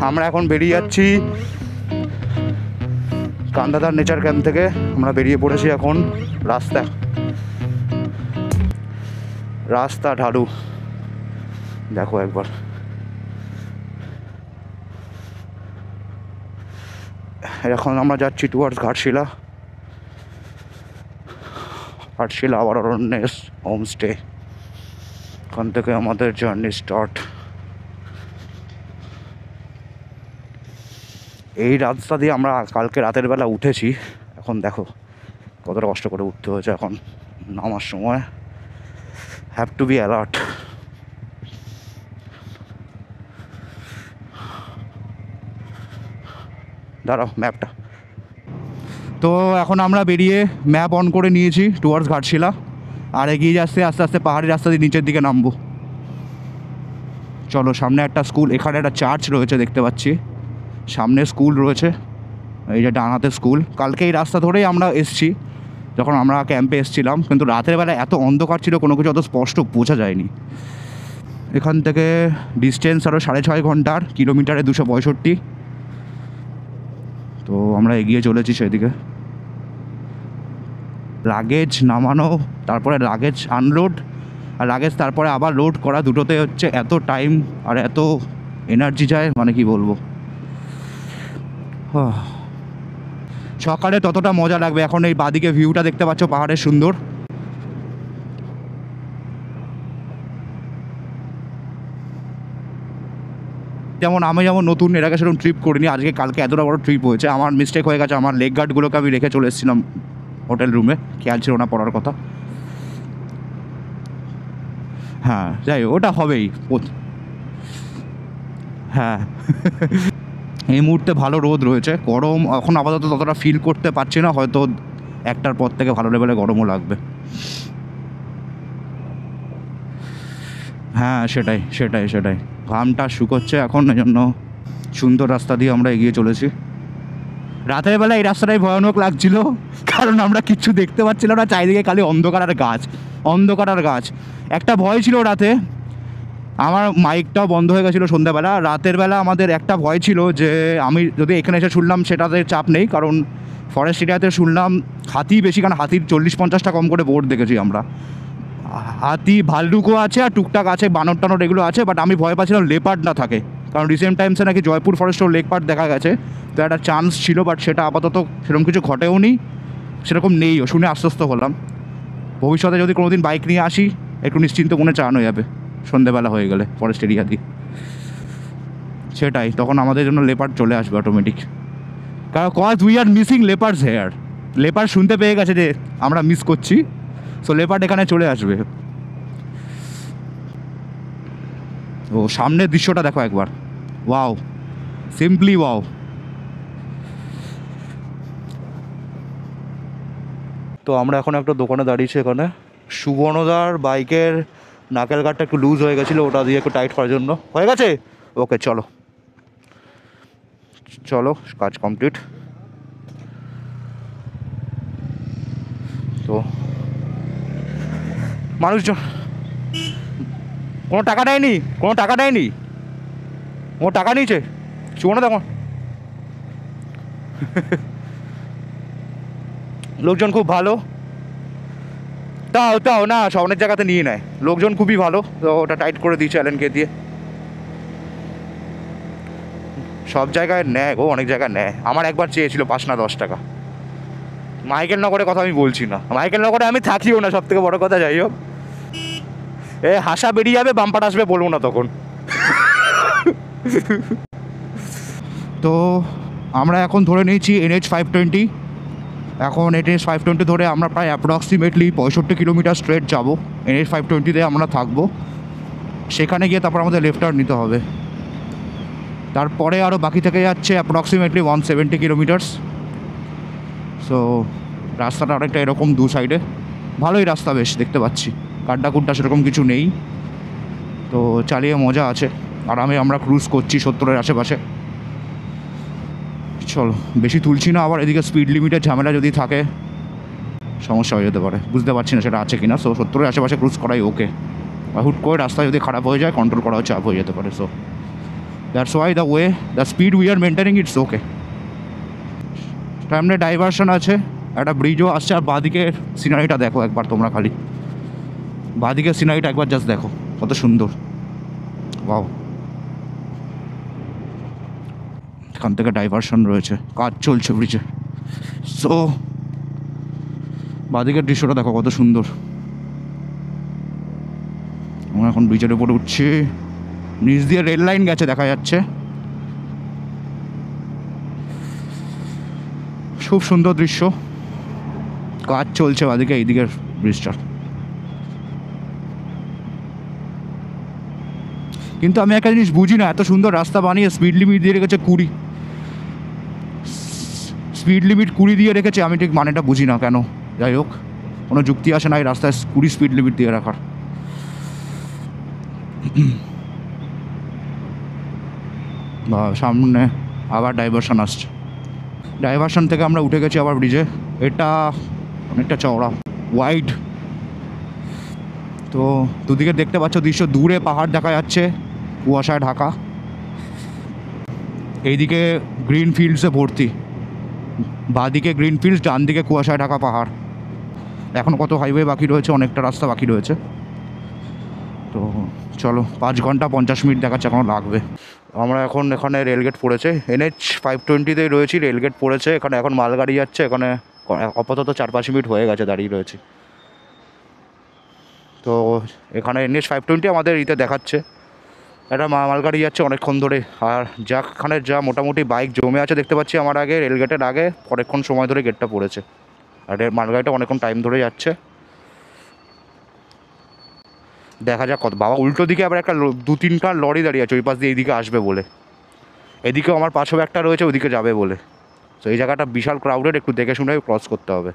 আমরা এখন বেরিয়ে যাচ্ছি কান্দাদার নেচার ক্যাম্প থেকে। আমরা বেরিয়ে পড়েছি এখন রাস্তা ঢালু, দেখো একবার। এখন আমরা যাচ্ছি টুয়ার্ডস ঘাটশিলা আবার অরণ্যেস হোমস্টে। ওখান থেকে আমাদের জার্নি স্টার্ট। এই রাস্তা দিয়ে আমরা কালকে রাতের বেলা উঠেছি। এখন দেখো কতটা কষ্ট করে উঠতে হয়েছে। এখন নামার সময় হ্যাভ টু বি অ্যালার্ট। দাঁড়াও ম্যাপটা। তো এখন আমরা বেরিয়ে ম্যাপ অন করে নিয়েছি টুয়ার্ডস ঘাটশিলা, আর এগিয়ে যাচ্ছে আস্তে আস্তে পাহাড়ি রাস্তা দিয়ে নিচের দিকে নামবো। চলো, সামনে একটা স্কুল, এখানে একটা চার্চ রয়েছে দেখতে পাচ্ছি, সামনে স্কুল রয়েছে, এই যে ডান হাতে স্কুল। কালকে এই রাস্তা ধরেই আমরা এসছি যখন আমরা ক্যাম্পে এসছিলাম, কিন্তু রাতের বেলা এত অন্ধকার ছিল কোনো কিছু অত স্পষ্ট বোঝা যায়নি। এখান থেকে ডিস্টেন্স আরও 6.5 ঘন্টার, কিলোমিটারে 265। তো আমরা এগিয়ে চলেছি সেদিকে। লাগেজ নামানো, তারপরে লাগেজ আনলোড, আর লাগেজ তারপরে আবার লোড করা, দুটোতে হচ্ছে এত টাইম আর এত এনার্জি যায়, মানে কি বলবো। সকালে ততটা মজা লাগবে। এখন এই বাদিকে ভিউটা দেখতে পাচ্ছ পাহাড়ের সুন্দর। আমি যেমন নতুন, এর আগে সেরকম ট্রিপ করিনি, আজকে কালকে এতটা বড় ট্রিপ হয়েছে। আমার মিস্টেক হয়ে গেছে, আমার লেগ গার্ডগুলোকে আমি রেখে চলে এসেছিলাম হোটেল রুমে, খেয়াল ছিল না পড়ার কথা। হ্যাঁ যাই হোক, ওটা হবেই। হ্যাঁ এই মুহূর্তে ভালো রোদ রয়েছে, গরম এখন আপাতত ততটা ফিল করতে পারছি না, হয়তো 1টার পর থেকে ভালো লেভেলে গরমও লাগবে। হ্যাঁ সেটাই ঘামটা শুকোচ্ছে এখন, এই জন্য সুন্দর রাস্তা দিয়ে আমরা এগিয়ে চলেছি। রাতের বেলা এই রাস্তাটাই ভয়ানক লাগছিল, কারণ আমরা কিচ্ছু দেখতে পাচ্ছিলাম না, চারিদিকে খালি অন্ধকার আর গাছ। একটা ভয় ছিল রাতে, আমার মাইকটাও বন্ধ হয়ে গেছিলো সন্ধ্যাবেলা। রাতের বেলা আমাদের একটা ভয় ছিল যে আমি যদি এখানে এসে শুনলাম সেটাতে চাপ নেই, কারণ ফরেস্ট এরিয়াতে শুনলাম হাতি বেশি, কারণ হাতির 40-50টা কম করে বোর্ড দেখেছি আমরা। হাতি ভাল্লুকও আছে আর টুকটাক আছে, বানর টানর এগুলো আছে, বাট আমি ভয় পাচ্ছিলাম লেপার্ড না থাকে, কারণ রিসেন্ট টাইমসে নাকি জয়পুর ফরেস্টেও লেপার্ড দেখা গেছে। তো একটা চান্স ছিল, বাট সেটা আপাতত সেরকম কিছু ঘটেও নি, সেরকম নেইও, শুনে আশ্বস্ত হলাম। ভবিষ্যতে যদি কোনো দিন বাইক নিয়ে আসি একটু নিশ্চিন্ত মনে চালানো যাবে সন্ধ্যেবেলা হয়ে গেলে ফরেস্ট এরিয়া দিয়ে। সেটাই, তখন আমাদের জন্য লেপার্ড চলে আসবে অটোমেটিক, কারণ cause we are missing leopards here. Leopard শুনতে পেয়ে গেছে যে আমরা মিস করছি, সো লেপার্ড এখানে চলে আসবে। ও সামনের দৃশ্যটা দেখো একবার, ওয়াও, সিম্পলি ওয়াও। তো আমরা এখন একটা দোকানে দাঁড়িয়েছি, এখানে সুবর্ণদার বাইকের নাকেল গার্ডটা একটু লুজ হয়ে গেছিলো, ওটা দিয়ে একটু টাইট করার জন্য হয়ে গেছে। ওকে চলো কাজ কমপ্লিট। তো মানুষজন কোনো টাকা নেয়নি, ও টাকা নিয়েছে সুবর্ণ দেখো। লোকজন খুব ভালো, তাও না সব অনেক জায়গাতে নিয়ে নেয়, লোকজন খুবই ভালো। তো ওটা টাইট করে দিয়েছে অ্যালেনকে দিয়ে। সব জায়গায় নেয় গো, অনেক জায়গায় নেয়। আমার একবার চেয়েছিল 5 না 10 টাকা। মাইকেল নগরের কথা আমি বলছি না, মাইকেল নগরে আমি থাকিও না, সব থেকে বড় কথা। যাই হোক, হাসা বেরিয়ে যাবে, বাম্পার আসবে বলবো না তখন। তো আমরা এখন ধরে নিয়েছি NH 520। এখন NH 520 ধরে আমরা প্রায় অ্যাপ্রক্সিমেটলি 65 কিলোমিটার স্ট্রেট যাবো। NH 520-তে আমরা থাকবো, সেখানে গিয়ে তারপর আমাদের লেফট টার্ন নিতে হবে। তারপরে আরও বাকি থেকে যাচ্ছে অ্যাপ্রক্সিমেটলি 170 কিলোমিটার্স। সো রাস্তাটা অনেকটা এরকম, দু সাইডে ভালোই রাস্তা, বেশ দেখতে পাচ্ছি, কাড্ডা কুড্ডা সেরকম কিছু নেই। তো চালিয়ে মজা আছে, আরামে আমরা ক্রুজ করছি 70-এর আশেপাশে। চলো বেশি তুলছি না, আবার এদিকে স্পিড লিমিটের ঝামেলা যদি থাকে সমস্যা হয়ে যেতে পারে, বুঝতে পারছি না সেটা আছে কিনা। সো 70-এর আশেপাশে ক্রুজ করাই ওকে। হুট করে রাস্তা যদি খারাপ হয়ে যায় কন্ট্রোল করা চাপ হয়ে যেতে পারে। So that's why the speed we are maintaining it's okay. সামনে ডাইভারশন আছে, একটা ব্রিজও আসছে। আর বাঁদিকের সিনারিটা দেখো একবার তোমরা, খালি বাঁদিকের সিনারিটা একবার জাস্ট দেখো কত সুন্দর। ওয়াও, এখান থেকে ডাইভারশন রয়েছে, কাজ চলছে ব্রিজে। সো বাঁদিকের দৃশ্যটা দেখো কত সুন্দর। আমরা এখন ব্রিজের উপরে উঠছি, নিচ দিয়ে রেল লাইন গেছে দেখা যাচ্ছে। খুব সুন্দর দৃশ্য, কাজ চলছে বাঁদিকে এইদিকের ব্রিজটার। কিন্তু আমি একটা জিনিস বুঝি না, এত সুন্দর রাস্তা বানিয়ে স্পিড লিমিট দিয়ে রেখেছে 20, স্পিড লিমিট 20 দিয়ে রেখেছে। আমি ঠিক মানেটা বুঝি না কেন, যাই হোক কোনো যুক্তি আসে না এই রাস্তায় 20 স্পিড লিমিট দিয়ে রাখার। বা সামনে আবার ডাইভারশন আসছে, ডাইভারশন থেকে আমরা উঠে গেছি আবার ব্রিজে। এটা অনেকটা চওড়া, ওয়াইড। তো দুদিকে দেখতে পাচ্ছ দৃশ্য, দূরে পাহাড় দেখা যাচ্ছে কুয়াশায় ঢাকা, এইদিকে গ্রিন ফিল্ডসে ভর্তি, বাঁদিকে গ্রিন ফিল্ডস, ডান দিকে কুয়াশায় ঢাকা পাহাড়। এখন কত হাইওয়ে বাকি রয়েছে, অনেকটা রাস্তা বাকি রয়েছে। তো চলো, 5 ঘন্টা 50 মিনিট দেখাচ্ছে, এখনও লাগবে। আমরা এখন এখানে রেলগেট পড়েছে, NH 520তেই রয়েছি, রেলগেট পড়েছে এখানে। এখন মালগাড়ি যাচ্ছে এখানে, আপাতত 4-5 মিনিট হয়ে গেছে দাঁড়িয়ে রয়েছি। তো এখানে NH 520 আমাদের ইতে দেখাচ্ছে, একটা মালগাড়ি যাচ্ছে অনেকক্ষণ ধরে। আর এখানে যা মোটামুটি বাইক জমে আছে দেখতে পাচ্ছি আমার আগে, রেলগেটের আগে অনেকক্ষণ সময় ধরে গেটটা পড়েছে। আর মালগাড়িটা অনেকক্ষণ টাইম ধরে যাচ্ছে। দেখা যাক কত। বাবা, উল্টো দিকে আবার একটা 2-3টা লরি দাঁড়িয়ে আছে ওই পাশ দিয়ে এইদিকে আসবে বলে। এদিকেও আমার পাশেও একটা রয়েছে, ওইদিকে যাবে বলে। তো এই জায়গাটা বিশাল ক্রাউডেড, একটু দেখে শুনে ক্রস করতে হবে।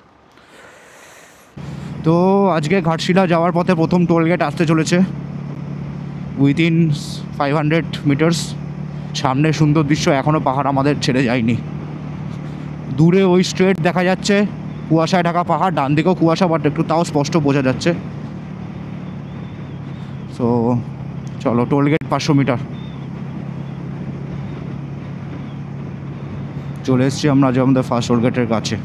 তো আজকে ঘাটশিলা যাওয়ার পথে প্রথম টোল গেট আসতে চলেছে, উইদিন 500 মিটার্স। সামনে সুন্দর দৃশ্য, এখনও পাহাড় আমাদের ছেড়ে যায়নি। দূরে ওই স্ট্রেট দেখা যাচ্ছে, কুয়াশায় ঢাকা পাহাড়, ডান দিকেও কুয়াশা, বাট একটু তাও স্পষ্ট বোঝা যাচ্ছে। তো চলো, টোল গেট 500 মিটার চলে এসেছি আমরা আজ আমাদের ফার্স্ট টোল গেটের কাছে।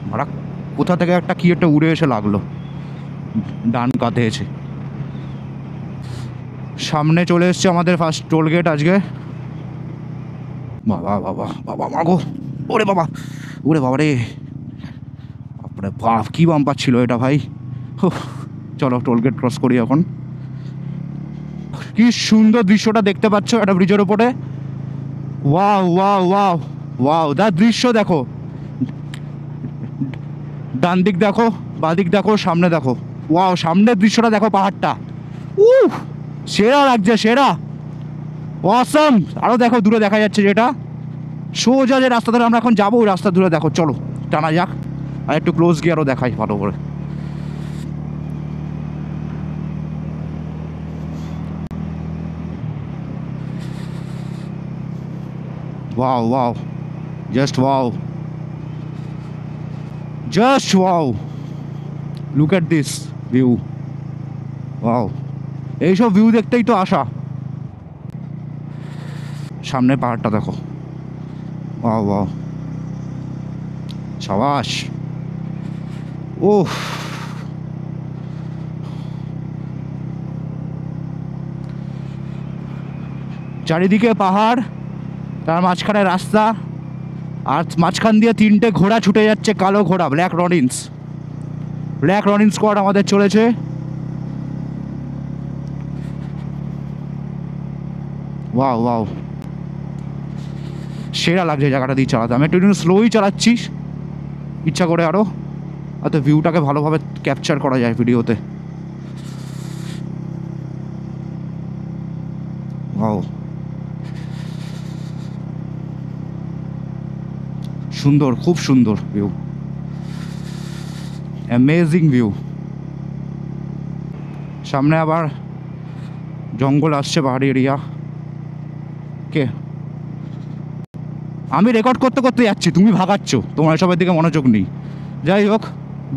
আমরা কোথা থেকে একটা কি একটা উড়ে এসে লাগলো, ডান কাঁধে এসে। সামনে চলে এসছে আমাদের ফার্স্ট টোল গেট আজকে। বাবা বাবা বাবা মাগো, ওরে বাবা, ওরে বাবা রে, বাপরে বাপ, কী বাম্পার ছিল এটা ভাই। চলো টোল গেট ক্রস করি এখন। কি সুন্দর দৃশ্যটা দেখতে পাচ্ছ একটা ব্রিজের ওপরে। ওয়াও ওয়াও ওয়াও ওয়াও, দা দৃশ্য দেখো, ডান দিক দেখো, বাঁ দিক দেখো, সামনে দেখো। ওয়াও, সামনের দৃশ্যটা দেখো, পাহাড়টা সেরা লাগছে, সেরা, অসাম। আরও দেখো দূরে দেখা যাচ্ছে যেটা সোজা যে রাস্তা ধরে আমরা এখন যাবো, ওই রাস্তা দূরে দেখো। চলো টানা যাক, আর একটু ক্লোজ গিয়ে আরও দেখাই ভালো করে। Wow, wow. Just wow. Just wow. Look at this view. Wow. এইসব ভিউ দেখতেই তো আসা। সামনে পাহাড়টা দেখো। Wow, wow. সাবাস। ওহ, চারিদিকে পাহাড়, তার মাঝখানে রাস্তা, আর মাঝখান দিয়ে 3টে ঘোড়া ছুটে যাচ্ছে, কালো ঘোড়া, ব্ল্যাক রনিন স্কোয়াড আমাদের চলেছে। ওয়াও ওয়াও, সেরা লাগছে জায়গাটা দিয়ে চালাতে। আমি একটু স্লোই চালাচ্ছি ইচ্ছা করে আরও, অত ভিউটাকে ভালোভাবে ক্যাপচার করা যায় ভিডিওতে। ওয়াও, সুন্দর, খুব সুন্দর ভিউ, অ্যামেজিং ভিউ। সামনে আবার জঙ্গল আসছে, পাহাড়ি এরিয়া। কে, আমি রেকর্ড করতে করতে যাচ্ছি, তুমি ভাগাচ্ছ, তোমার এসবের দিকে মনোযোগ নেই। যাই হোক,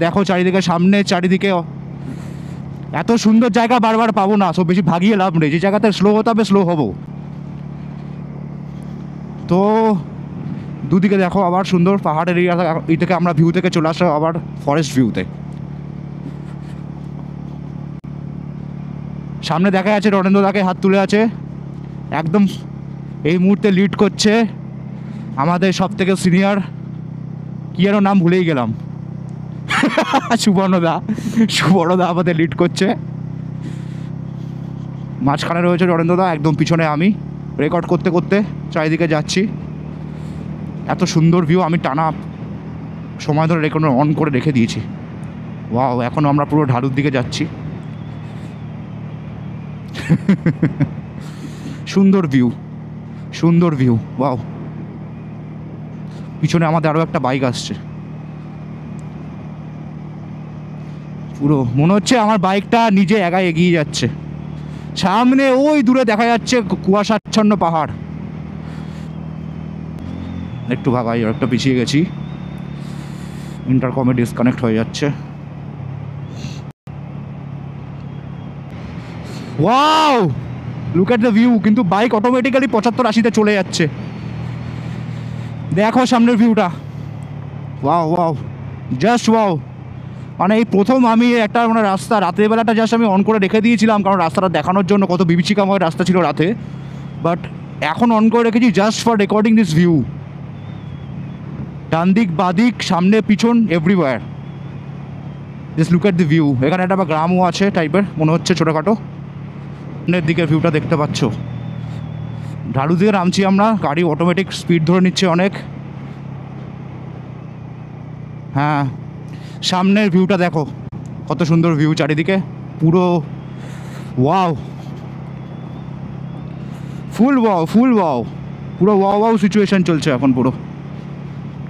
দেখো চারিদিকে, সামনে চারিদিকে এত সুন্দর জায়গা বারবার পাবো না, সব বেশি ভাগিয়ে লাভ নেই, যে জায়গাতে স্লো হতে হবে স্লো হবো। তো দুদিকে দেখো আবার সুন্দর পাহাড়ের এরিয়া, এই থেকে আমরা ভিউ থেকে চলে আসা আবার ফরেস্ট ভিউতে। সামনে দেখা যাচ্ছে রণেন্দ্রদাকে হাত তুলে আছে, একদম এই মুহূর্তে লিড করছে আমাদের সব থেকে সিনিয়র, কি আরও নাম ভুলেই গেলাম, সুবর্ণদা আমাদের লিড করছে। মাঝখানে রয়েছে রণেন্দ্রদা, একদম পিছনে আমি রেকর্ড করতে করতে চারিদিকে যাচ্ছি। এত সুন্দর ভিউ, আমি টানা সময় ধরে রেকর্ড অন করে রেখে দিয়েছি। ওয়াও, এখন আমরা পুরো ঢালুর দিকে যাচ্ছি। সুন্দর ভিউ, সুন্দর ভিউ, ওয়াও। পিছনে আমাদের আরও একটা বাইক আসছে, পুরো মনে হচ্ছে আমার বাইকটা নিজে একাই এগিয়ে যাচ্ছে। সামনে ওই দূরে দেখা যাচ্ছে কুয়াশাচ্ছন্ন পাহাড়। একটু ভাগাই, আর একটা পিছিয়ে গেছি, ইন্টারকমে ডিসকানেক্ট হয়ে যাচ্ছে। Wow, look at the view. কিন্তু বাইক অটোমেটিক্যালি 75-80-তে চলে যাচ্ছে। দেখো সামনের ভিউটা, ওয়াও ওয়াও, জাস্ট ওয়াও। মানে এই প্রথম আমি একটা মানে রাস্তা রাতের বেলাটা জাস্ট আমি অন করে রেখে দিয়েছিলাম, কারণ রাস্তাটা দেখানোর জন্য কত বিভীষিকাময় রাস্তা ছিল রাতে, বাট এখন অন করে রেখেছি just for recording this view. ডান দিক বাদিক সামনে পিছন everywhere, just look at the view. এখানে একটা গ্রামও আছে টাইপের মনে হচ্ছে, ছোটোখাটো। সামনের দিকের ভিউটা দেখতে পাচ্ছ। ঢালু দিকে নামছি আমরা, গাড়ি অটোমেটিক স্পিড ধরে নিচ্ছে অনেক। হ্যাঁ, সামনের ভিউটা দেখো, কত সুন্দর ভিউ চারিদিকে, পুরো ওয়াও, ফুল ওয়াও, ফুল ওয়াও, পুরো ওয়াও ওয়াও সিচুয়েশন চলছে এখন পুরো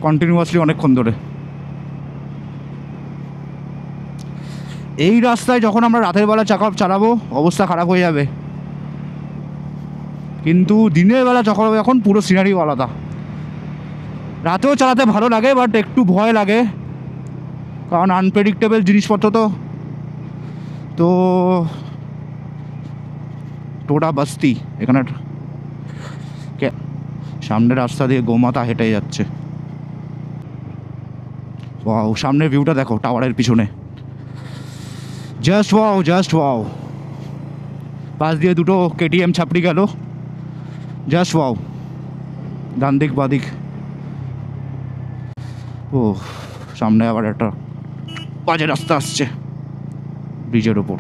কন্টিনিউয়াসলি অনেকক্ষণ ধরে। এই রাস্তায় যখন আমরা রাতের বেলা চালাবো অবস্থা খারাপ হয়ে যাবে, কিন্তু দিনের বেলা যখন পুরো সিনারিও আলাদা। রাতেও চালাতে ভালো লাগে, বাট একটু ভয় লাগে, কারণ আনপ্রেডিক্টেবল জিনিসপত্র তো টোটা বস্তি এখানে। সামনের রাস্তা দিয়ে গোমাতা হেঁটে যাচ্ছে। ওয়াও, সামনের ভিউটা দেখো টাওয়ারের পিছনে, জাস্ট ওয়াও, জাস্ট ওয়াও। পাশ দিয়ে দুটো কেটিএম ছাপড়ি গেল, জাস্ট ওয়াও। ডান দিক বাদিক, ও সামনে আবার একটা বাজে রাস্তা আসছে ব্রিজের ওপর।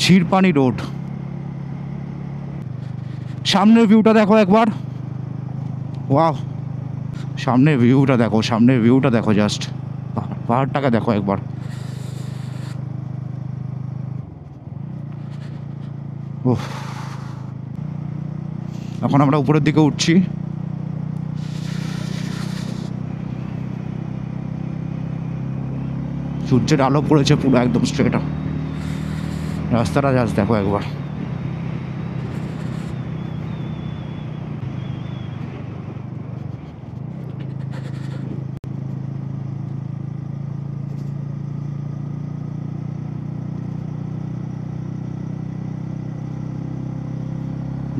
ঝিরপানি রোড। সামনের ভিউটা দেখো একবার, ওয়াও। সামনের ভিউটা দেখো, সামনের ভিউটা দেখো, জাস্ট পাহাড়টাকে দেখো একবার। ও, এখন আমরা উপরের দিকে উঠছি। সূর্যের আলো পড়েছে পুরো একদম স্ট্রেট। রাস্তাটা জাস্ট দেখো একবার।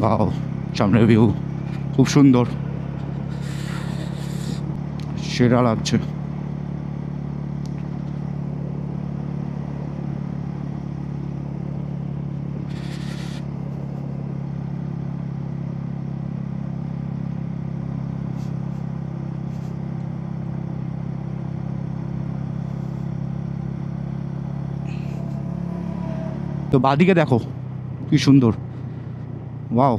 বাও, সামনের ভিউ খুব সুন্দর, সেরা লাগছে। তো বাদিকে দেখো কি সুন্দর, ওয়াও।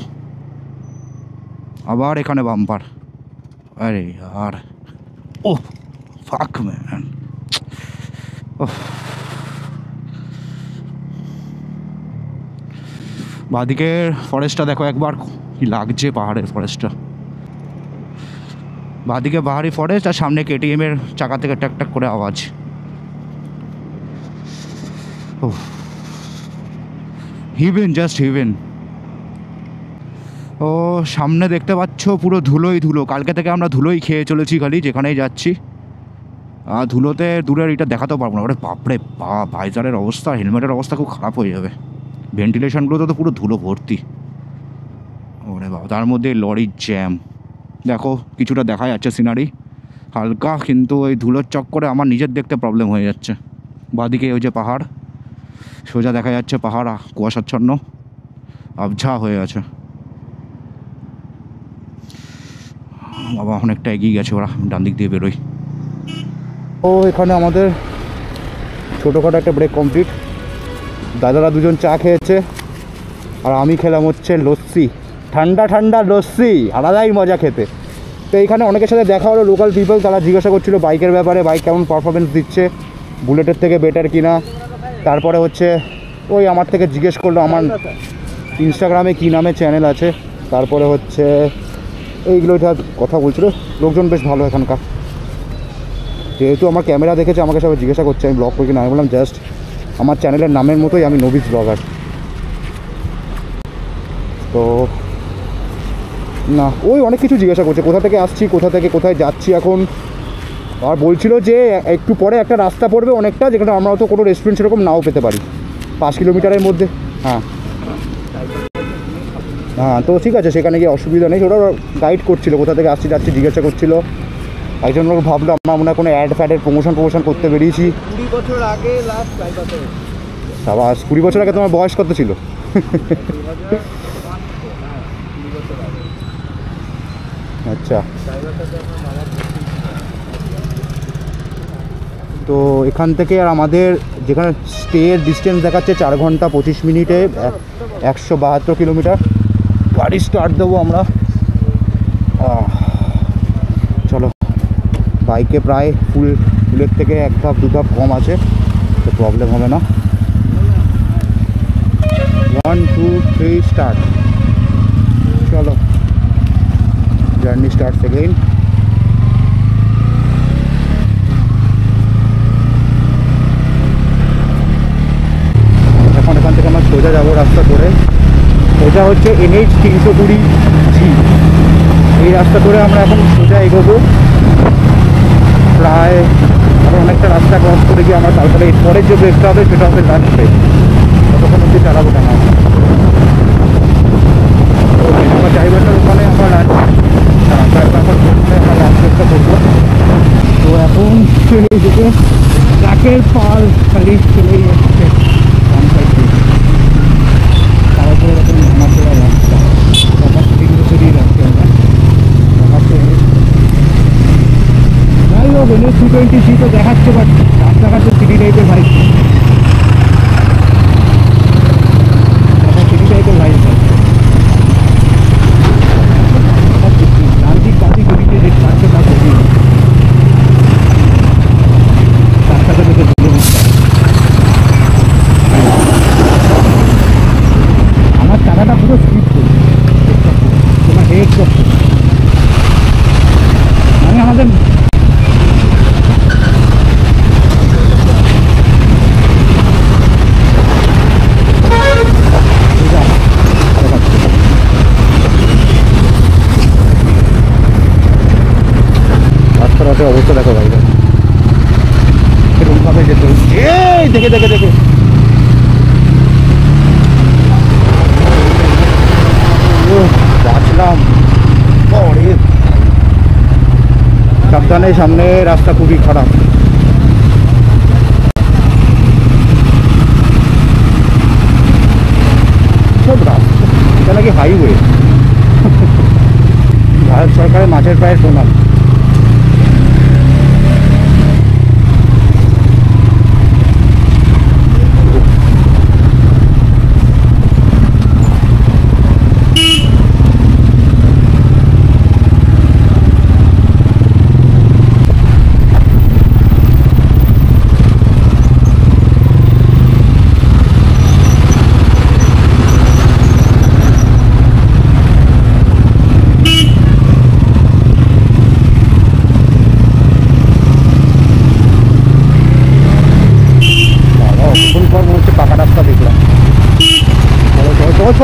আবার এখানে বাম্পার, আরে আর ও ফাক ম্যান, বাদিকের ফরেস্টটা দেখো একবার, কি লাগছে পাহাড়ের ফরেস্টটা। বাদিকে পাহাড়ি ফরেস্ট, আর সামনে কেটিএমের চাকা থেকে ট্যাক ট্যাক করে আওয়াজ। ও হিভেন, জাস্ট হিভেন। ও সামনে দেখতে পাচ্ছ পুরো ধুলোই ধুলো, কালকে থেকে আমরা ধুলোই খেয়ে চলেছি খালি যেখানেই যাচ্ছি। ধুলোতে দূরের এটা দেখাতেও পারবো না। ওরে বাপরে বাপ, ভাইজারের অবস্থা, হেলমেটের অবস্থা খুব খারাপ হয়ে যাবে। ভেন্টিলেশনগুলোতে তো পুরো ধুলো ভর্তি। ওরে বাবা, তার মধ্যে লরির জ্যাম। দেখো কিছুটা দেখা যাচ্ছে সিনারি হালকা, কিন্তু ওই ধুলোর চক্করে আমার নিজের দেখতে প্রবলেম হয়ে যাচ্ছে। বাদিকে ওই যে পাহাড়, সোজা দেখা যাচ্ছে পাহাড় কুয়াশাচ্ছন্ন আবঝা হয়ে আছে। বাবা অনেকটা এগিয়ে গেছে ওরা, ডান দিক দিয়ে বেরোই। ও এখানে আমাদের ছোটোখাটো একটা ব্রেক কমপ্লিট। দাদারা দুজন চা খেয়েছে আর আমি খেলাম হচ্ছে লস্যি, ঠান্ডা ঠান্ডা লস্যি, আলাদাই মজা খেতে। তো এইখানে অনেকের সাথে দেখা হলো, লোকাল পিপল, তারা জিজ্ঞাসা করছিল বাইকের ব্যাপারে, বাইক কেমন পারফরমেন্স দিচ্ছে, বুলেটের থেকে বেটার কিনা। তারপরে হচ্ছে ওই আমার থেকে জিজ্ঞেস করলো আমার ইনস্টাগ্রামে কী নামে চ্যানেল আছে, তারপরে হচ্ছে এইগুলো কথা বলছিল। লোকজন বেশ ভালো এখানকার। যেহেতু আমার ক্যামেরা দেখেছে, আমাকে সবাই জিজ্ঞাসা করছে আমি ব্লগ করি কিনা। আমি বললাম জাস্ট আমার চ্যানেলের নামের মতোই, আমি নবিস ব্লগার। তো না, ওই অনেক কিছু জিজ্ঞাসা করছে, কোথা থেকে আসছি, কোথা থেকে কোথায় যাচ্ছি এখন। আর বলছিল যে একটু পরে একটা রাস্তা পড়বে অনেকটা, যেখানে আমরা হয়তো কোনো রেস্টুরেন্ট সেরকম নাও পেতে পারি, 5 কিলোমিটারের মধ্যে। হ্যাঁ হ্যাঁ, তো ঠিক আছে, সেখানে গিয়ে অসুবিধা নেই। ওরা গাইড করছিল কোথা থেকে আসছি যাচ্ছি জিজ্ঞাসা করছিল। একজন লোক ভাবলো আমরা মনে হয় কোনো অ্যাড ফ্যাডের প্রমোশন করতে বেরিয়েছি। 20 বছর আগে লাস্ট গাইবাতে। আবার 20 বছর আগে তোমার বয়স কত ছিল? আচ্ছা, তো এখান থেকে আর আমাদের যেখানে স্টের ডিস্টেন্স দেখাচ্ছে 4 ঘন্টা 25 মিনিটে 172 কিলোমিটার। গাড়ি স্টার্ট দেবো আমরা। চলো, বাইকে প্রায় ফুলের থেকে 1 ধাপ 2 ধাপ কম আছে, তো প্রবলেম হবে না। 1 2 3 স্টার্ট। চলো, জার্নি স্টার্টস এগেইন। এখন এখান থেকে আমরা সোজা যাবো রাস্তা করে। এটা হচ্ছে NH 320G। এই রাস্তা ধরে আমরা এখন সোজা এগোবো। প্রায় আরও অনেকটা রাস্তা ক্রস করে গিয়ে আমরা তারপরে এরপরের যে ব্রেকটা হবে সেটা হবে লাঞ্চ ব্রেক। ততক্ষণ অব্দি চালাবো কেন আমরা ড্রাইভারটার ওখানে আমরা লাঞ্চ ব্রেকটা করবো। তো এখন দিকে ট্রাকের পাল খালি চলেই যাচ্ছে। তারপরে এরকম ঘামাচোড়া রাস্তা, আমার দিকে সরিয়ে রাখতে হবে। যাই হোক, NH 220G তো দেখাচ্ছে, বাট রাস্তাঘাটে সিটি টাইপের বাইক, সিটি টাইপের বাইক। ডান দিক বাদিক ওদিকে যে পাচ্ছে তা করি রাস্তাটা থেকে ধরে নিচ্ছে। আমার চাকাটা পুরো স্লিপ করছে, তোমার হেড করছে মানে আমাদের রাস্তাঘাটের অবস্থা দেখো ভাই, সেরকমভাবে যেতে হচ্ছে। এই দেখে দেখে দেখে বাঁচলাম। সাবধানে, সামনে রাস্তা খুবই খারাপ। সব রাস্তা এটা নাকি হাইওয়ে। ভারত সরকারের মাঝের প্রায় প্রণাম।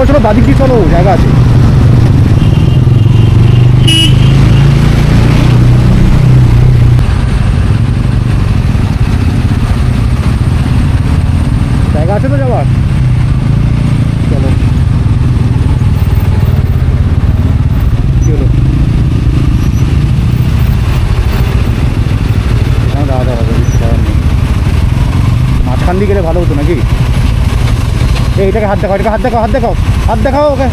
চলো বাদিক দিয়ে চলো, জায়গা আছে। আছে তো যাওয়ার, চলো। কি হলো? এখানে দাঁড়াতে হবে, কিছু করার নেই। মাঝখান দিয়ে গেলে ভালো হতো নাকি? এইটাকে হাত দেখাও, এটাকে হাত দেখাও, হাত দেখাও, হাত দেখাও ওকে।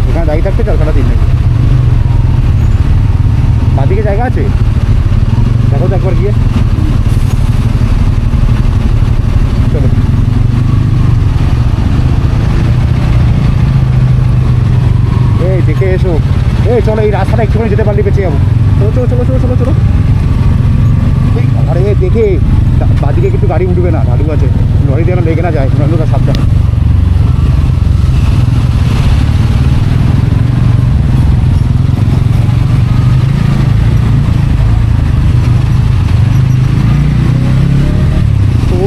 এখানে দাঁড়িয়ে থাকতে চাল সারাদিন নাকি? বাদিকে জায়গা আছে, দেখো তো একবার গিয়ে। চলো এই দেখে এসো, এই চলো, এই রাস্তাটা একটুখানি যেতে পারলে বেঁচে যাবো। চলো চলো চলো চলো চলো চলো। আরে দেখে বাদিকে কিন্তু গাড়ি উঠবে না, ঢালু আছে, লরি যেন লেগে না যায়, লোকের সাবধানে।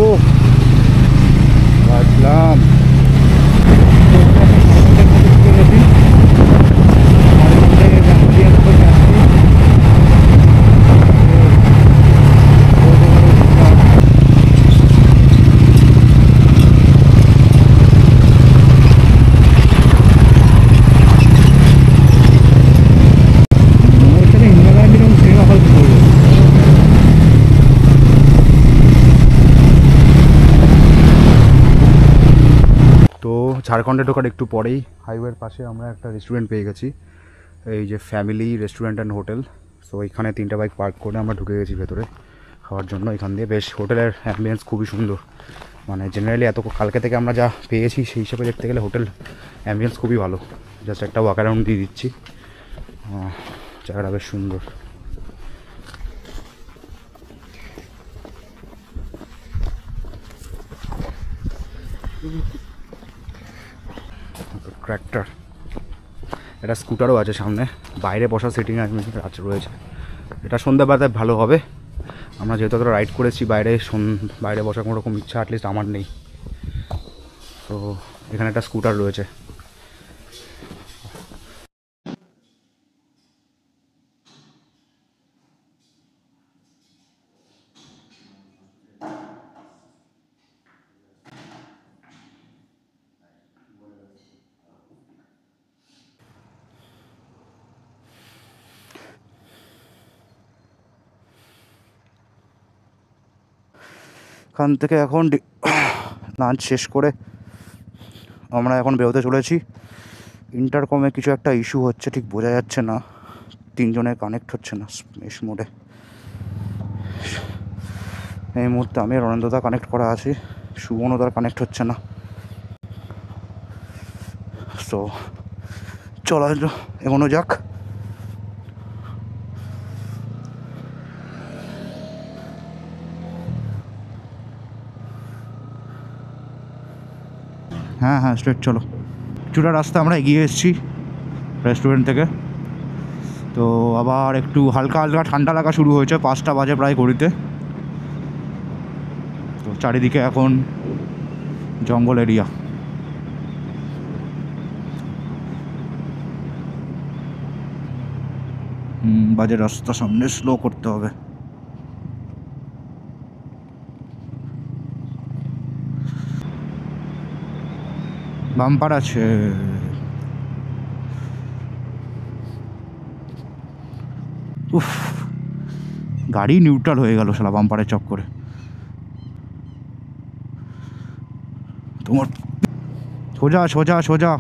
ও বাজলাম। তো ঝাড়খণ্ডে ঢোকার একটু পরেই হাইওয়ের পাশে আমরা একটা রেস্টুরেন্ট পেয়ে গেছি, এই যে family restaurant and hotel. So এখানে 3টে বাইক পার্ক করে আমরা ঢুকে গেছি ভেতরে খাওয়ার জন্য। এখান দিয়ে বেশ হোটেলের অ্যাম্বিয়েন্স খুবই সুন্দর, মানে জেনারেলি এত কালকে থেকে আমরা যা পেয়েছি সেই হিসাবে দেখতে গেলে হোটেল অ্যাম্বিয়েন্স খুবই ভালো। জাস্ট একটা ওয়াক অ্যারাউন্ড দিয়ে দিচ্ছি, জায়গাটা বেশ সুন্দর। ট্র্যাক্টর, একটা স্কুটারও আছে সামনে, বাইরে বসা সিটিং আছে রয়েছে। এটা সন্ধ্যাবেলায় ভালো হবে। আমরা যেহেতু অতটা রাইড করেছি বাইরে, বাইরে বসার কোনো রকম ইচ্ছা অ্যাটলিস্ট আমার নেই। তো এখানে একটা স্কুটার রয়েছে। এখান থেকে এখন লাঞ্চ শেষ করে আমরা এখন বেরোতে চলেছি। ইন্টারকমে কিছু একটা ইস্যু হচ্ছে, ঠিক বোঝা যাচ্ছে না, 3 জনের কানেক্ট হচ্ছে না মেশ মোডে। এই মুহূর্তে আমি রণেন্দ্রদা কানেক্ট করা আছি, সুবর্ণদার কানেক্ট হচ্ছে না। তো চলো এগোনো যাক। হ্যাঁ হ্যাঁ স্ট্রেট চলো। কিছুটা রাস্তা আমরা এগিয়ে এসেছি রেস্টুরেন্ট থেকে। তো আবার একটু হালকা হালকা ঠান্ডা লাগা শুরু হয়েছে, 5টা বাজে প্রায় ঘড়িতে। তো চারিদিকে এখন জঙ্গল এরিয়া। বাজে রাস্তা সামনে, স্লো করতে হবে। বাম্পার আছে, উফ গাড়ি নিউট্রাল হয়ে গেল শালা বাম্পারের চক্করে। তোমার সোজা সোজা সোজা।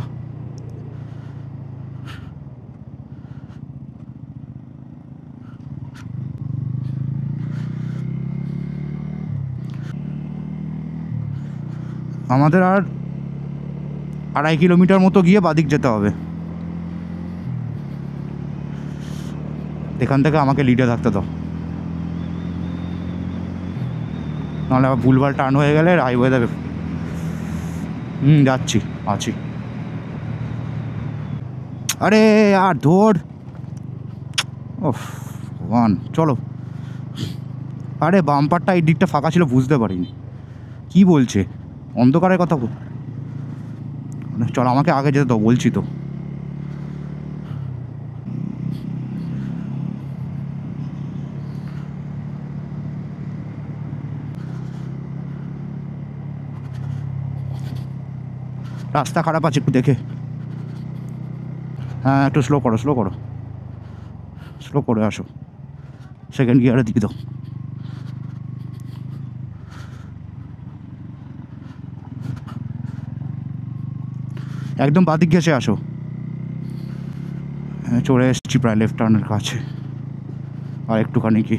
আমাদের আর 2.5 কিলোমিটার মতো গিয়ে বাদিক যেতে হবে। এখান থেকে আমাকে লিডে থাকতে দাও। নাহলে আবার ভুলভাল টার্ন হয়ে গেলে হাইওয়ে দেবে। যাচ্ছি, আছি। আরে আর ধর, ওফ ওয়ান, চলো। আরে বাম্পারটা এই দিকটা ফাঁকা ছিল, বুঝতে পারিনি। কি বলছে, অন্ধকারের কথা চলো, আমাকে আগে যেতে দাও, বলছি তো। রাস্তা খারাপ আছে, একটু দেখে। হ্যাঁ, একটু স্লো করো, স্লো করো, স্লো করে আসো। সেকেন্ড গিয়ারে দিয়ে দাও। একদম বাদিক ঘেসে আসো। হ্যাঁ, চলে এসেছি প্রায় লেফট টার্নের কাছে। আর একটুখানি কি,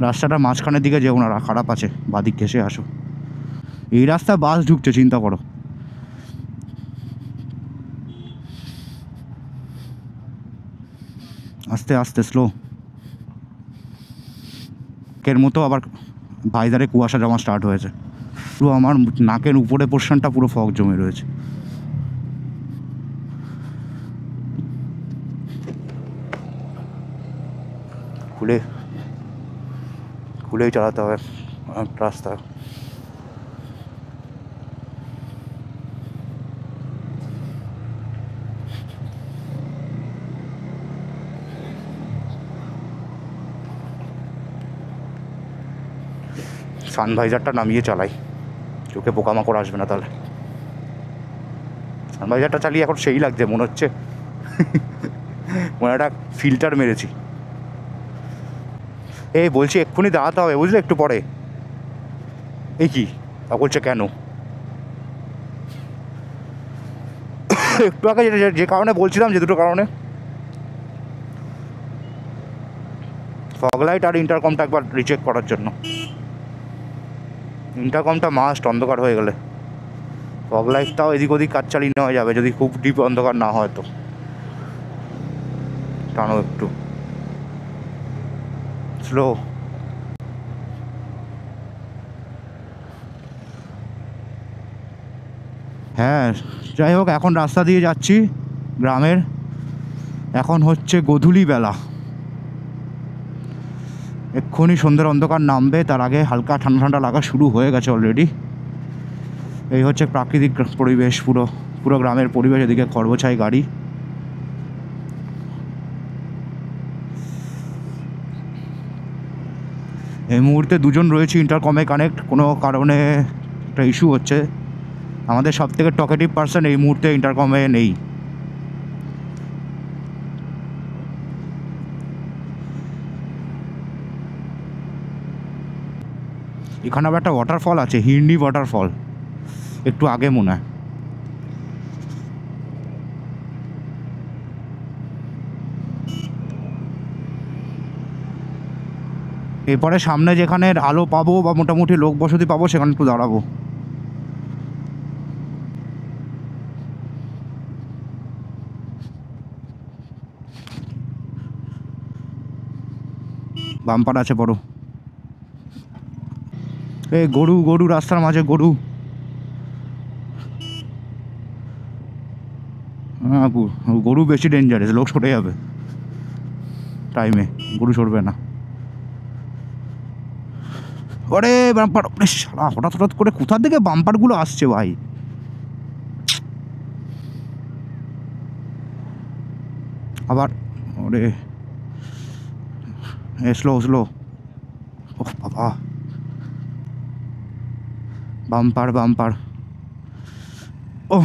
রাস্তাটা মাঝখানের দিকে যেও না, খারাপ আছে, বাদিক ঘেসে আসো। এই রাস্তা বাস ঢুকছে, চিন্তা করো। আস্তে আস্তে, স্লো। এর মতো আবার ভাইজারে কুয়াশা জমা স্টার্ট হয়েছে। পুরো আমার নাকের উপরে পোর্শনটা পুরো ফগ জমে রয়েছে। খুলেই চালাতে হবে রাস্তা। সানভাইজারটা নামিয়ে চালাই, চোখে পোকামাকড় আসবে না তাহলে। সানভাইজারটা চালিয়ে এখন সেই লাগছে, মনে হচ্ছে মনে একটা ফিল্টার মেরেছি। এই বলছি এক্ষুনি দাঁড়াতে হবে, বুঝলে, একটু পরে। এই কি তা বলছে কেন? একটু আগে যে কারণে বলছিলাম, যে দুটো কারণে, ফগ লাইট আর ইন্টারকমটা একবার রিচেক করার জন্য। ইন্টারকমটা মাস্ট, অন্ধকার হয়ে গেলে। ফগ লাইটটাও এদিক ওদিক কাজ চালিয়ে নেওয়া যাবে, যদি খুব ডিপ অন্ধকার না হয় তো। টানো একটু স্লো। হ্যাঁ, যাই হোক, এখন রাস্তা দিয়ে যাচ্ছি গ্রামের। এখন হচ্ছে গোধূলি বেলা, এক্ষুনি সন্ধ্যের অন্ধকার নামবে, তার আগে হালকা ঠান্ডা ঠান্ডা লাগা শুরু হয়ে গেছে অলরেডি। এই হচ্ছে প্রাকৃতিক পরিবেশ, পুরো পুরো গ্রামের পরিবেশ। এদিকে খরগোছাই গাড়ি। এই মুহূর্তে দুজন রয়েছে ইন্টারকমে কানেক্ট, কোনো কারণে একটা ইস্যু হচ্ছে। আমাদের সব থেকে টকেটিভ পার্সন এই মুহূর্তে ইন্টারকমে নেই। এখানে আবার একটা ওয়াটারফল আছে, হিন্ডি ওয়াটারফল, একটু আগে মনে হয়। এরপরে সামনে যেখানে আলো পাবো বা মোটামুটি লোক বসতি পাবো, সেখানে একটু দাঁড়াবো। বাম্পার আছে বড়। এই গরু, গরু রাস্তার মাঝে গরু। হ্যাঁ, গরু বেশি ডেঞ্জারাস, লোক সরে যাবে টাইমে, গরু সরবে না। ওরে বাম্পার, সারা হঠাৎ হঠাৎ করে কোথার দিকে বাম্পারগুলো আসছে ভাই। আবার ওরে, স্লো স্লো। ও বাবা, বাম্পার বাম্পার। ও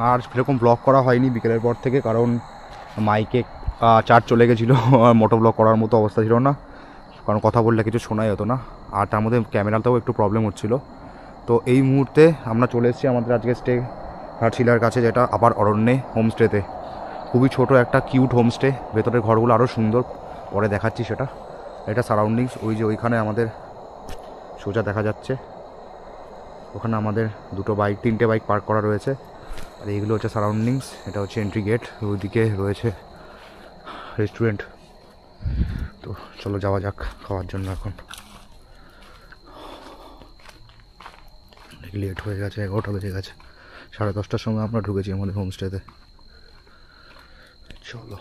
আর সেরকম ব্লগ করা হয়নি বিকেলের পর থেকে, কারণ মাইকে চার্জ চলে গেছিলো, আর মোটো ব্লগ করার মতো অবস্থা ছিল না, কারণ কথা বললে কিছু শোনাই হতো না, আর তার মধ্যে ক্যামেরাতেও একটু প্রবলেম হচ্ছিলো। তো এই মুহূর্তে আমরা চলে এসেছি আমাদের আজকে স্টে ঘাটশিলার কাছে, যেটা আবার অরণ্যে হোমস্টেতে। খুবই ছোট একটা কিউট হোমস্টে, ভেতরের ঘরগুলো আরও সুন্দর, পরে দেখাচ্ছি সেটা। এটা সারাউন্ডিংস, ওই যে ওইখানে আমাদের সোজা দেখা যাচ্ছে, ওখানে আমাদের তিনটে বাইক পার্ক করা রয়েছে। আর এইগুলো হচ্ছে সারাউন্ডিংস, এটা হচ্ছে এন্ট্রি গেট, ওইদিকে রয়েছে রেস্টুরেন্ট। তো চলো যাওয়া যাক খাওয়ার জন্য। এখন লেট হয়ে গেছে, 11টা বেজে গেছে, 10:30টার সময় আমরা ঢুকেছি আমাদের হোমস্টেতে। চলো,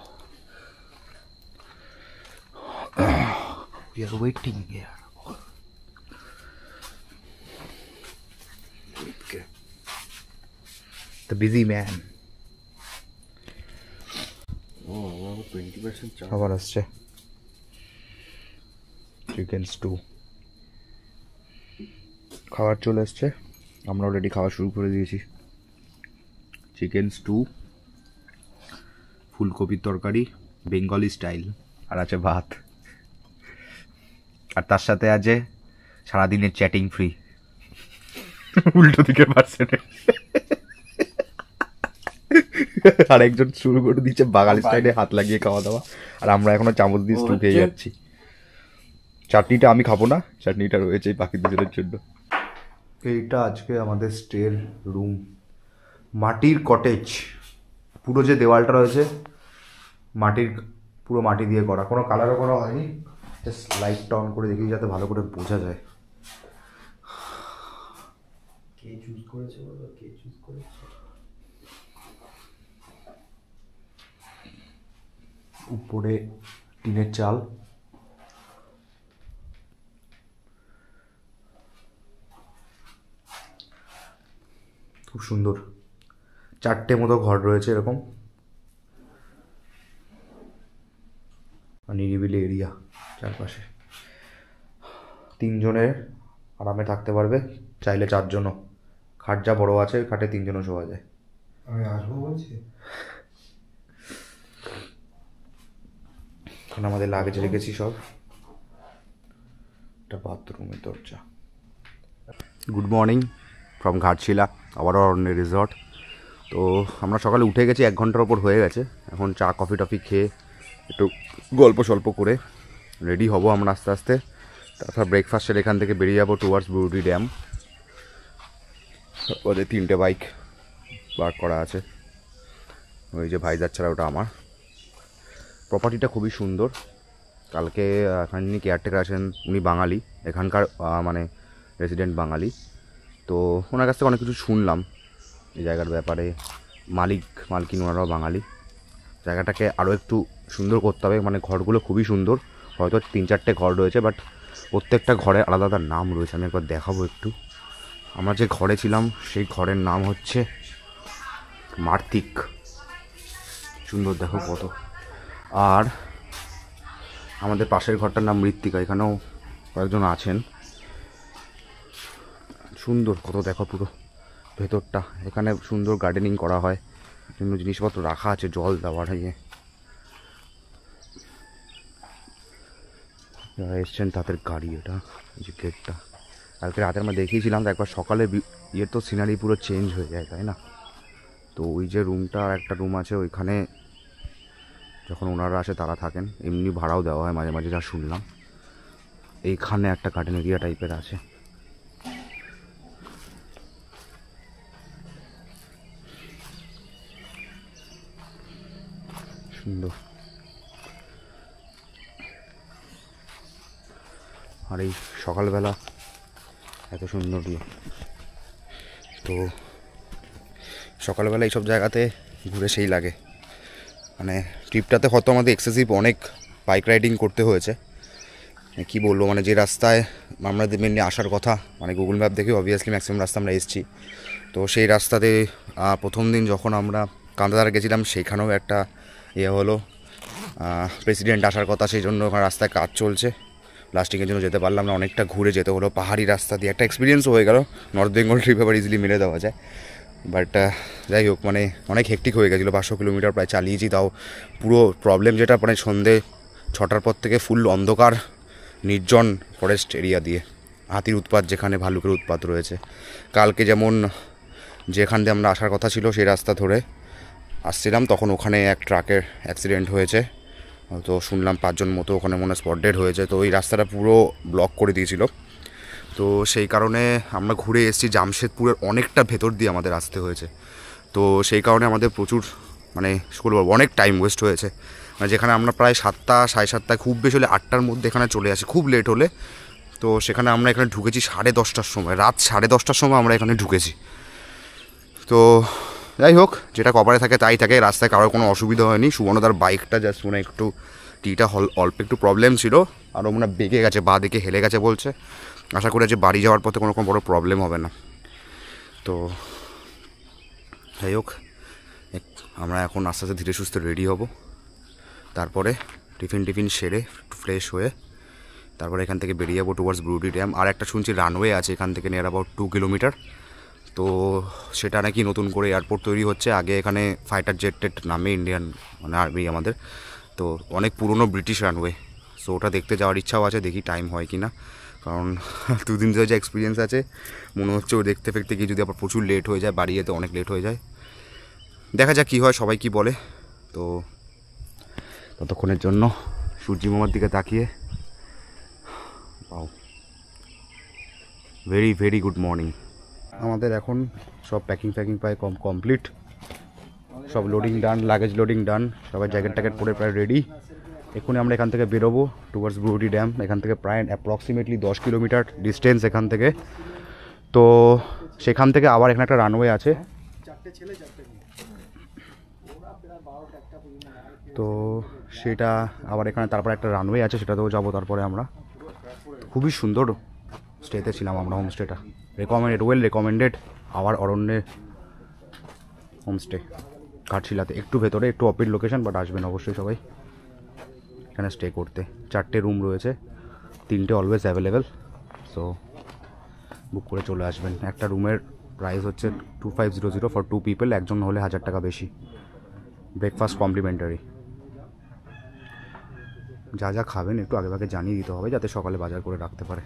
we are waiting here. Okay. The busy man. Oh, 20% charge. খাবার আসছে, চিকেন স্টু খাবার চলে এসছে, আমরা অলরেডি খাওয়া শুরু করে দিয়েছি। চিকেন স্টু, ফুলকপির তরকারি বেঙ্গলি স্টাইল, আর আছে ভাত, আর তার সাথে আছে সারাদিনের চ্যাটিং ফ্রি। উল্টো দিকের পার্সেন্টে আর একজন শুরু করে দিচ্ছে বাঙালি স্টাইলে হাত লাগিয়ে খাওয়া দাওয়া, আর আমরা এখনো চামচ দিয়ে স্টু খেয়ে যাচ্ছি। চাটনিটা আমি খাবো না, চাটনিটা রয়েছে বাকি দুজনের জন্য। এইটা আজকে আমাদের স্টের রুম, মাটির কটেজ, পুরো যে দেওয়ালটা রয়েছে পুরো মাটি দিয়ে করা, কোনো কালারও করা হয়নি, জাস্ট লাইটটা অন করে দেখি যাতে ভালো করে বোঝা যায়। কে চুজ করেছে বলো, কে চুজ করেছে? উপরে টিনের চাল, খুব সুন্দর, 4টে মতো ঘর রয়েছে এরকম, নিরিবিলি এরিয়া চারপাশে। 3জনের আরামে থাকতে পারবে, চাইলে 4জনও। খাট যা বড় আছে, খাটে 3জনও শোয়া যায়। আমি আসবো বলছি। এখানে আমাদের লাগেজ রেখেছি সব। এটা বাথরুমের দরজা। গুড মর্নিং ফ্রম ঘাটশিলা, আবারও অরণ্য রিসর্ট। তো আমরা সকালে উঠে গেছি, 1 ঘন্টার ওপর হয়ে গেছে। এখন চা কফি টফি খেয়ে একটু গল্প সল্প করে রেডি হব আমরা আস্তে আস্তে। তারপর ব্রেকফাস্টের এখান থেকে বেরিয়ে যাবো টুয়ার্ডস বুরুডি ড্যাম। ওদের 3টে বাইক পার্ক করা আছে, ওই যে ভাই যাচ্ছাড়া ওটা আমার। প্রপার্টিটা খুবই সুন্দর। কালকে এখানে যিনি কেয়ারটেকার আছেন উনি বাঙালি, এখানকার মানে রেসিডেন্ট বাঙালি। তো ওনার কাছ থেকে অনেক কিছু শুনলাম এই জায়গার ব্যাপারে। মালকিন ওনারাও বাঙালি। জায়গাটাকে আরও একটু সুন্দর করতে হবে, মানে ঘরগুলো খুবই সুন্দর, হয়তো 3-4টে ঘর রয়েছে, বাট প্রত্যেকটা ঘরে আলাদা আলাদা নাম রয়েছে। আমি একবার দেখাবো একটু। আমরা যে ঘরে ছিলাম সেই ঘরের নাম হচ্ছে মার্তিক, সুন্দর দেখো কত। আর আমাদের পাশের ঘরটার নাম মৃত্তিকা, এখানেও কয়েকজন আছেন। সুন্দর কত দেখো পুরো ভেতরটা। এখানে সুন্দর গার্ডেনিং করা হয়, বিভিন্ন জিনিসপত্র রাখা আছে, জল দেওয়ার ইয়ে। যারা এসছেন তাদের গাড়ি, এটা যে গেটটা কালকে রাতে আমরা দেখিয়েছিলাম। তো একবার সকালে ইয়ের তো সিনারি পুরো চেঞ্জ হয়ে যায়, তাই না? তো ওই যে রুমটা, আর একটা রুম আছে ওইখানে, যখন ওনারা আসে তারা থাকেন, এমনি ভাড়াও দেওয়া হয় মাঝে মাঝে, যা শুনলাম। এইখানে একটা গার্ডেন এরিয়া টাইপের আছে। সুন্দর। আর এই সকালবেলা এত সুন্দর ইয়ে। তো সকালবেলা এইসব জায়গাতে ঘুরে সেই লাগে। মানে ট্রিপটাতে হয়তো আমাদের এক্সেসিভ অনেক বাইক রাইডিং করতে হয়েছে, কি বলবো, মানে যে রাস্তায় আমরা মেনলি আসার কথা, মানে গুগল ম্যাপ দেখে অবভিয়াসলি ম্যাক্সিমাম রাস্তা আমরা এসেছি। তো সেই রাস্তাতে প্রথম দিন যখন আমরা কান্দাদার গেছিলাম, সেখানেও একটা ইয়ে হলো, প্রেসিডেন্ট আসার কথা, সেই জন্য ওখানে রাস্তায় কাজ চলছে, লাস্টিংয়ের জন্য যেতে পারলাম না, অনেকটা ঘুরে যেতে হলো পাহাড়ি রাস্তা দিয়ে। একটা এক্সপিরিয়েন্সও হয়ে গেল, নর্থ বেঙ্গল ট্রিপ আবার ইজিলি মেরে দেওয়া যায়। বাট যাই হোক মানে অনেক হেক্টিক হয়ে গেছিলো, 500 কিলোমিটার প্রায় চালিয়েছি, তাও পুরো প্রবলেম যেটা মানে সন্ধে 6টার পর থেকে ফুল অন্ধকার নির্জন ফরেস্ট এরিয়া দিয়ে, হাতির উৎপাত যেখানে, ভালুকের উৎপাত রয়েছে। কালকে যেমন যেখান দিয়ে আমরা আসার কথা ছিল সেই রাস্তা ধরে আসছিলাম, তখন ওখানে এক ট্রাকের অ্যাক্সিডেন্ট হয়েছে, তো শুনলাম 5 জন মতো ওখানে মনে স্পট ডেড হয়েছে। তো ওই রাস্তাটা পুরো ব্লক করে দিয়েছিল, তো সেই কারণে আমরা ঘুরে এসেছি জামশেদপুরের অনেকটা ভেতর দিয়ে আমাদের আসতে হয়েছে। তো সেই কারণে আমাদের প্রচুর মানে স্কুল অনেক টাইম ওয়েস্ট হয়েছে, মানে যেখানে আমরা প্রায় 7টা 7:30 খুব বেশি হলে 8টার মধ্যে এখানে চলে আসি খুব লেট হলে। তো সেখানে আমরা এখানে ঢুকেছি 10:30টার সময়, রাত 10:30টার সময় আমরা এখানে ঢুকেছি। তো যাই হোক, যেটা কপালে থাকে তাই থাকে, রাস্তায় কারোর কোনো অসুবিধা হয়নি। সুবর্ণদার বাইকটা জাস্ট মনে একটু টিটা অল্প একটু প্রবলেম ছিল, আরও মনে বেঁকে গেছে, বাঁ দিকে হেলে গেছে বলছে। আশা করি যে বাড়ি যাওয়ার পথে কোনো বড় প্রবলেম হবে না। তো যাই হোক, আমরা এখন আস্তে আস্তে ধীরে সুস্থে রেডি হব, তারপরে টিফিন সেরে ফ্রেশ হয়ে তারপরে এখান থেকে বেরিয়ে যাবো টুয়ার্ডস ব্রুডি ড্যাম। আর একটা শুনছি রানওয়ে আছে এখান থেকে নিয়ার অ্যাবাউট 2 কিলোমিটার, তো সেটা নাকি নতুন করে এয়ারপোর্ট তৈরি হচ্ছে। আগে এখানে ফাইটার জেট নামে ইন্ডিয়ান মানে আর্মি আমাদের, তো অনেক পুরনো ব্রিটিশ রানওয়ে, সো ওটা দেখতে যাওয়ার ইচ্ছাও আছে, দেখি টাইম হয় কি না। কারণ 2 দিন ধরে যে এক্সপিরিয়েন্স আছে মনে হচ্ছে ও দেখতে ফেকতে গিয়ে যদি আবার প্রচুর লেট হয়ে যায়, বাড়ি যেতে অনেক লেট হয়ে যায়, দেখা যাক কী হয়, সবাই কি বলে। তো ততক্ষণের জন্য সূর্যি মামার দিকে তাকিয়ে পাও, ভেরি ভেরি গুড মর্নিং। আমাদের এখন সব প্যাকিং প্রায় কমপ্লিট, সব লোডিং ডান, লাগেজ লোডিং ডান, সবাই জ্যাকেট পরে প্রায় রেডি। এক্ষুনি আমরা এখান থেকে বেরোবো টুয়ার্ডস ব্রুডি ড্যাম। এখান থেকে প্রায় অ্যাপ্রক্সিমেটলি 10 কিলোমিটার ডিস্টেন্স এখান থেকে। তো সেখান থেকে আবার এখানে একটা রানওয়ে আছে, তো সেটা আবার এখানে তারপরে একটা রানওয়ে আছে, সেটাতেও যাবো। তারপরে আমরা খুবই সুন্দর স্টেতে ছিলাম আমরা, হোমস্টেটা ওয়েল রেকমেন্ডেড, আবার অরণ্যে হোমস্টে ঘাটশিলাতে, একটু ভেতরে, একটু অপিড লোকেশন, বাট আসবেন অবশ্যই সবাই এখানে স্টে করতে। 4টে রুম রয়েছে, 3টে অলওয়েজ অ্যাভেলেবেল, সো বুক করে চলে আসবেন। একটা রুমের প্রাইস হচ্ছে 2500 ফর 2 পিপল, একজন হলে 1000 টাকা বেশি। Breakfast complimentary. যা যা খাবেন একটু আগে জানিয়ে দিতে হবে, যাতে সকালে বাজার করে রাখতে পারে।